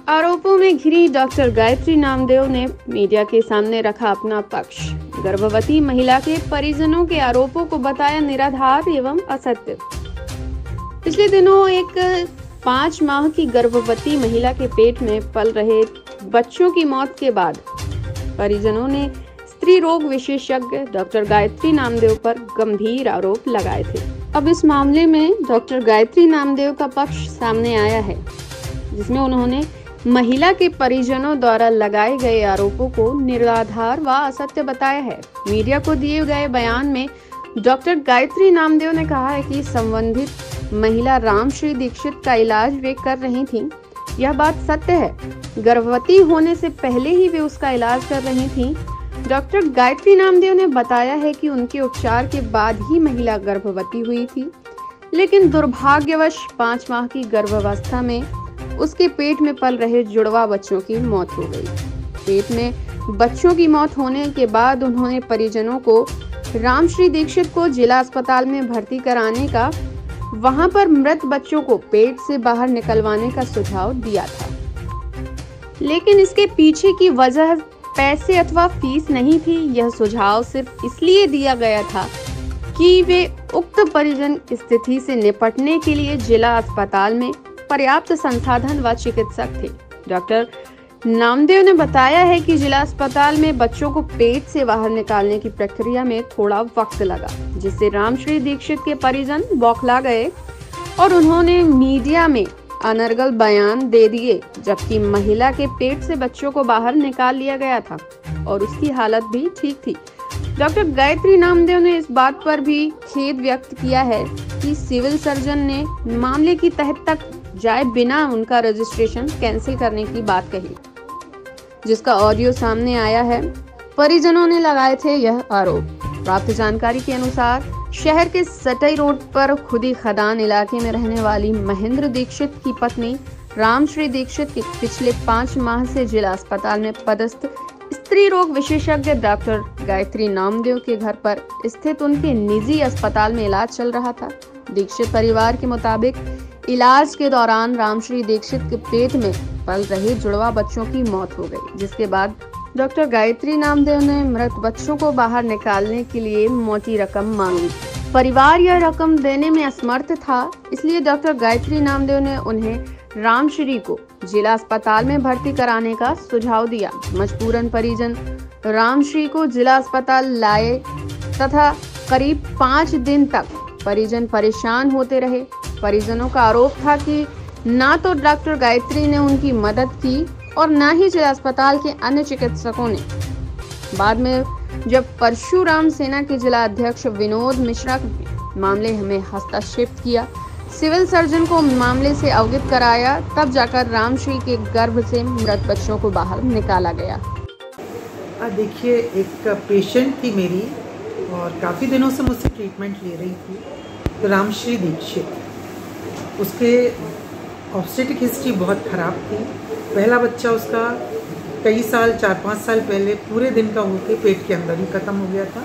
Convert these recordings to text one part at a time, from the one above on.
आरोपों में घिरी डॉक्टर गायत्री नामदेव ने मीडिया के सामने रखा अपना पक्ष। गर्भवती महिला के परिजनों के आरोपों को बताया निराधार एवं असत्य। पिछले दिनों एक 5 माह की गर्भवती महिला के पेट में पल रहे बच्चों की मौत के बाद परिजनों ने स्त्री रोग विशेषज्ञ डॉक्टर गायत्री नामदेव पर गंभीर आरोप लगाए थे। अब इस मामले में डॉक्टर गायत्री नामदेव का पक्ष सामने आया है, जिसमें उन्होंने महिला के परिजनों द्वारा लगाए गए आरोपों को निराधार व असत्य बताया है। मीडिया को दिए गए बयान में डॉक्टर गायत्री नामदेव ने कहा है कि संबंधित महिला रामश्री दीक्षित का इलाज वे कर रही थीं। यह बात सत्य है। गर्भवती होने से पहले ही वे उसका इलाज कर रही थीं। डॉक्टर गायत्री नामदेव ने बताया है कि उनके उपचार के बाद ही महिला गर्भवती हुई थी, लेकिन दुर्भाग्यवश 5 माह की गर्भावस्था में उसके पेट में पल रहे जुड़वा बच्चों की मौत हो गई। पेट में बच्चों की मौत होने के बाद उन्होंने परिजनों को रामश्री दीक्षित को जिला अस्पताल में भर्ती कराने का, वहां पर मृत बच्चों को पेट से बाहर निकलवाने का सुझाव दिया था। लेकिन इसके पीछे की वजह पैसे अथवा फीस नहीं थी। यह सुझाव सिर्फ इसलिए दिया गया था कि वे उक्त परिजन स्थिति से निपटने के लिए जिला अस्पताल में पर्याप्त संसाधन व चिकित्सक थे। डॉक्टर नामदेव ने बताया है कि जिला अस्पताल में बच्चों को पेट से बाहर निकालने की प्रक्रिया में थोड़ा वक्त लगा, जिससे रामश्री दीक्षित के परिजन बौखला गए और उन्होंने मीडिया में अनर्गल बयान दे दिए, जबकि महिला के पेट से बच्चों को बाहर निकाल लिया गया था और उसकी हालत भी ठीक थी। डॉक्टर गायत्री नामदेव ने इस बात पर भी खेद व्यक्त किया है कि सिविल सर्जन ने मामले की तह तक जाए बिना उनका रजिस्ट्रेशन कैंसिल करने की बात कही, जिसका ऑडियो सामने आया है। परिजनों ने लगाए थे यह आरोप। प्राप्त जानकारी के अनुसार शहर के सटई रोड पर खुदी खदान इलाके में रहने वाली महेंद्र दीक्षित की पत्नी रामश्री दीक्षित के पिछले 5 माह से जिला अस्पताल में पदस्थ स्त्री रोग विशेषज्ञ डॉक्टर गायत्री नामदेव के घर पर स्थित उनके निजी अस्पताल में इलाज चल रहा था। दीक्षित परिवार के मुताबिक इलाज के दौरान रामश्री दीक्षित के पेट में पल रहे जुड़वा बच्चों की मौत हो गई, जिसके बाद डॉक्टर गायत्री नामदेव ने मृत बच्चों को बाहर निकालने के लिए मोटी रकम मांगी। परिवार यह रकम देने में असमर्थ था, इसलिए डॉक्टर गायत्री नामदेव ने उन्हें रामश्री को जिला अस्पताल में भर्ती कराने का सुझाव दिया। मजबूरन परिजन रामश्री को जिला अस्पताल लाए तथा करीब 5 दिन तक परिजन परेशान होते रहे। परिजनों का आरोप था कि ना तो डॉक्टर गायत्री ने उनकी मदद की और ना ही जिला अस्पताल के अन्य चिकित्सकों ने। बाद में जब परशुराम सेना के जिला अध्यक्ष विनोद मिश्रा ने मामले में हस्तक्षेप किया, सिविल सर्जन को मामले से अवगत कराया, तब जाकर रामश्री के गर्भ से मृत बच्चों को बाहर निकाला गया। देखिए, एक पेशेंट थी मेरी और काफ़ी दिनों से मुझसे ट्रीटमेंट ले रही थी, तो रामश्री दीक्षित। उसके ऑब्स्टेटिक हिस्ट्री बहुत ख़राब थी। पहला बच्चा उसका कई साल 4-5 साल पहले पूरे दिन का होकर पेट के अंदर ही ख़त्म हो गया था।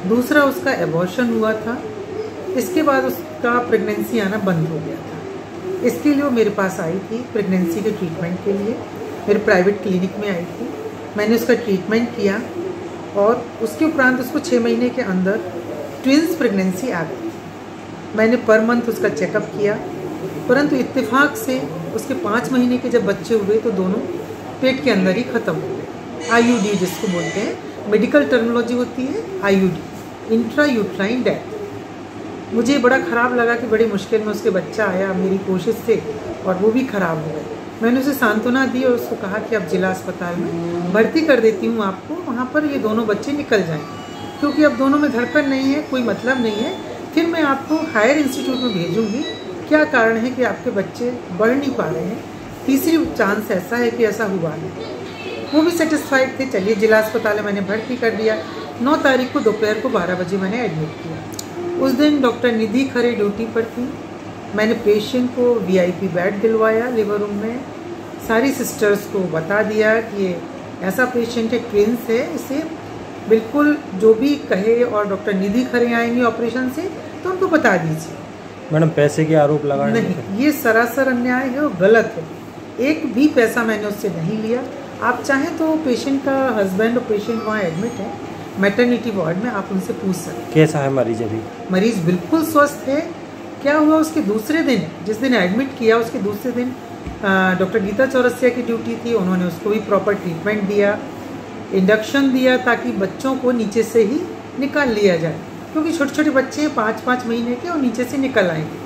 दूसरा उसका एबॉर्शन हुआ था। इसके बाद उसका प्रेगनेंसी आना बंद हो गया था। इसके लिए वो मेरे पास आई थी प्रेगनेंसी के ट्रीटमेंट के लिए। मेरे प्राइवेट क्लिनिक में आई थी। मैंने उसका ट्रीटमेंट किया और उसके उपरांत उसको 6 महीने के अंदर ट्विंस प्रेगनेंसी आ गई। मैंने पर मंथ उसका चेकअप किया, परंतु इत्तेफाक से उसके 5 महीने के जब बच्चे हुए तो दोनों पेट के अंदर ही ख़त्म हो गए। IUD जिसको बोलते हैं, मेडिकल टर्मिनोलॉजी होती है IUD, इंट्रा यूट्राइन डेथ। मुझे बड़ा ख़राब लगा कि बड़ी मुश्किल में उसके बच्चा आया मेरी कोशिश से और वो भी ख़राब हो गए। मैंने उसे सांत्वना दी और उसको कहा कि अब जिला अस्पताल में भर्ती कर देती हूँ आपको, वहाँ पर ये दोनों बच्चे निकल जाएंगे, क्योंकि अब दोनों में धड़कन नहीं है, कोई मतलब नहीं है। फिर मैं आपको हायर इंस्टीट्यूट में भेजूँगी। क्या कारण है कि आपके बच्चे बढ़ नहीं पा रहे हैं, तीसरी चांस ऐसा है कि ऐसा हुआ नहीं। वो भी सेटिस्फाइड थे। चलिए, जिला अस्पताल में मैंने भर्ती कर दिया। 9 तारीख को दोपहर को 12 बजे मैंने एडमिट किया। उस दिन डॉक्टर निधि खरे ड्यूटी पर थी। मैंने पेशेंट को VIP बेड दिलवाया लिवर रूम में। सारी सिस्टर्स को बता दिया कि ये ऐसा पेशेंट है, ट्विंस है, इसे बिल्कुल जो भी कहे, और डॉक्टर निधि खरे आएंगे ऑपरेशन से तो उनको बता दीजिए। मैडम, पैसे के आरोप लगा नहीं, ये सरासर अन्याय है और गलत है। एक भी पैसा मैंने उससे नहीं लिया। आप चाहें तो पेशेंट का हस्बैंड और पेशेंट वहाँ एडमिट है मैटरनिटी वार्ड में, आप उनसे पूछ सकते हैं। कैसा है मरीज अभी? मरीज बिल्कुल स्वस्थ है। क्या हुआ, उसके दूसरे दिन, जिस दिन एडमिट किया उसके दूसरे दिन डॉक्टर गीता चौरसिया की ड्यूटी थी, उन्होंने उसको भी प्रॉपर ट्रीटमेंट दिया, इंडक्शन दिया ताकि बच्चों को नीचे से ही निकाल लिया जाए, क्योंकि छोटे छोटे बच्चे 5-5 महीने के और नीचे से निकल आएंगे।